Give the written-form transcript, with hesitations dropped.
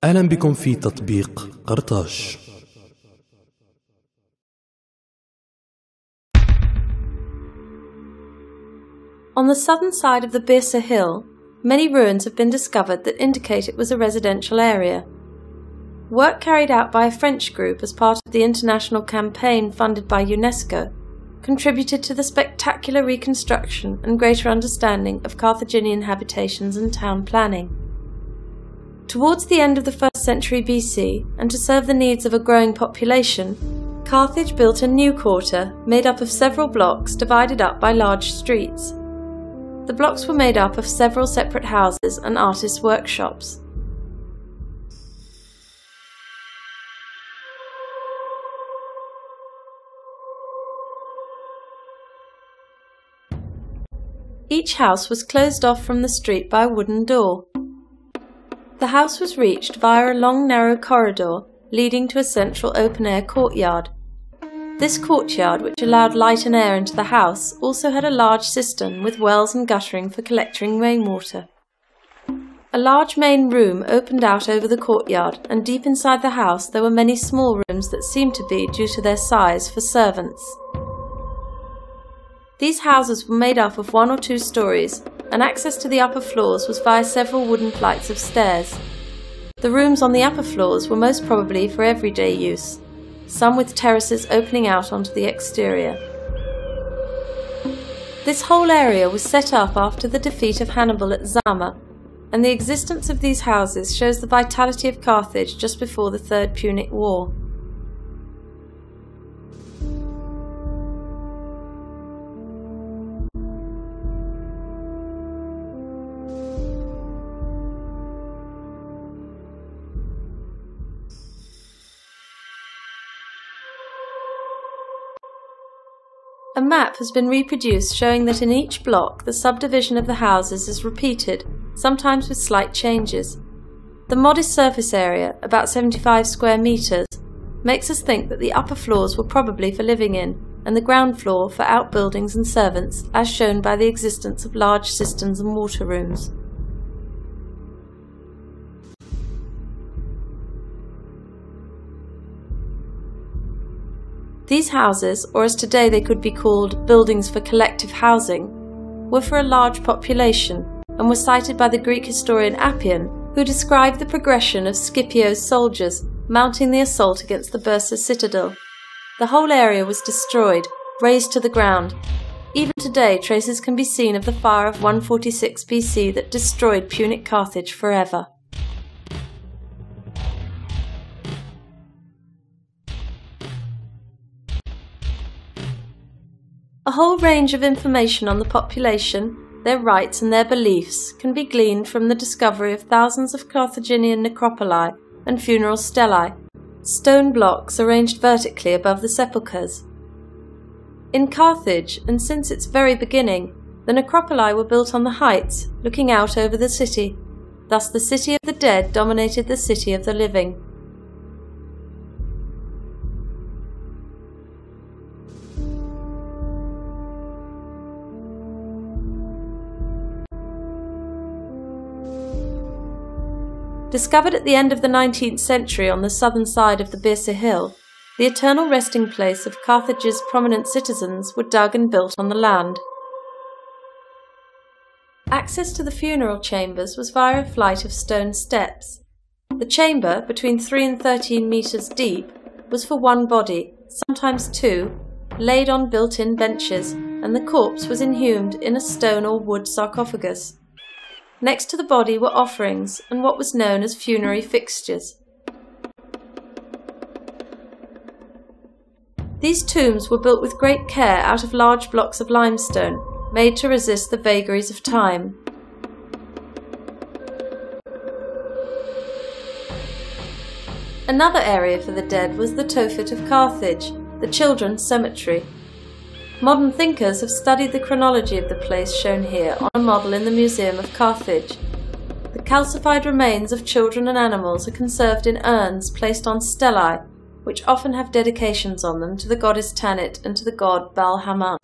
أهلا بكم في تطبيق قرطاج. On the southern side of the Birsa Hill, many ruins have been discovered that indicate it was a residential area. Work carried out by a French group as part of the international campaign funded by UNESCO contributed to the spectacular reconstruction and greater understanding of Carthaginian habitations and town planning. Towards the end of the 1st century BC, and to serve the needs of a growing population, Carthage built a new quarter made up of several blocks divided up by large streets. The blocks were made up of several separate houses and artists' workshops. Each house was closed off from the street by a wooden door. The house was reached via a long narrow corridor leading to a central open-air courtyard. This courtyard, which allowed light and air into the house, also had a large cistern with wells and guttering for collecting rainwater. A large main room opened out over the courtyard, and deep inside the house there were many small rooms that seemed to be, due to their size, for servants. These houses were made up of 1 or 2 stories, and access to the upper floors was via several wooden flights of stairs. The rooms on the upper floors were most probably for everyday use, some with terraces opening out onto the exterior. This whole area was set up after the defeat of Hannibal at Zama, and the existence of these houses shows the vitality of Carthage just before the Third Punic War. A map has been reproduced showing that in each block the subdivision of the houses is repeated, sometimes with slight changes. The modest surface area, about 75 square metres, makes us think that the upper floors were probably for living in, and the ground floor for outbuildings and servants, as shown by the existence of large cisterns and water rooms. These houses, or as today they could be called buildings for collective housing, were for a large population and were cited by the Greek historian Appian, who described the progression of Scipio's soldiers mounting the assault against the Birsa citadel. The whole area was destroyed, razed to the ground. Even today traces can be seen of the fire of 146 BC that destroyed Punic Carthage forever. A whole range of information on the population, their rights and their beliefs can be gleaned from the discovery of thousands of Carthaginian necropoli and funeral stelae, stone blocks arranged vertically above the sepulchres. In Carthage, and since its very beginning, the necropoli were built on the heights, looking out over the city. Thus the city of the dead dominated the city of the living. Discovered at the end of the 19th century on the southern side of the Birsa Hill, the eternal resting place of Carthage's prominent citizens were dug and built on the land. Access to the funeral chambers was via a flight of stone steps. The chamber, between 3 and 13 metres deep, was for 1 body, sometimes 2, laid on built-in benches, and the corpse was inhumed in a stone or wood sarcophagus. Next to the body were offerings and what was known as funerary fixtures. These tombs were built with great care out of large blocks of limestone, made to resist the vagaries of time. Another area for the dead was the Tophet of Carthage, the children's cemetery. Modern thinkers have studied the chronology of the place shown here on a model in the Museum of Carthage. The calcified remains of children and animals are conserved in urns placed on stelae, which often have dedications on them to the goddess Tanit and to the god Baal Haman.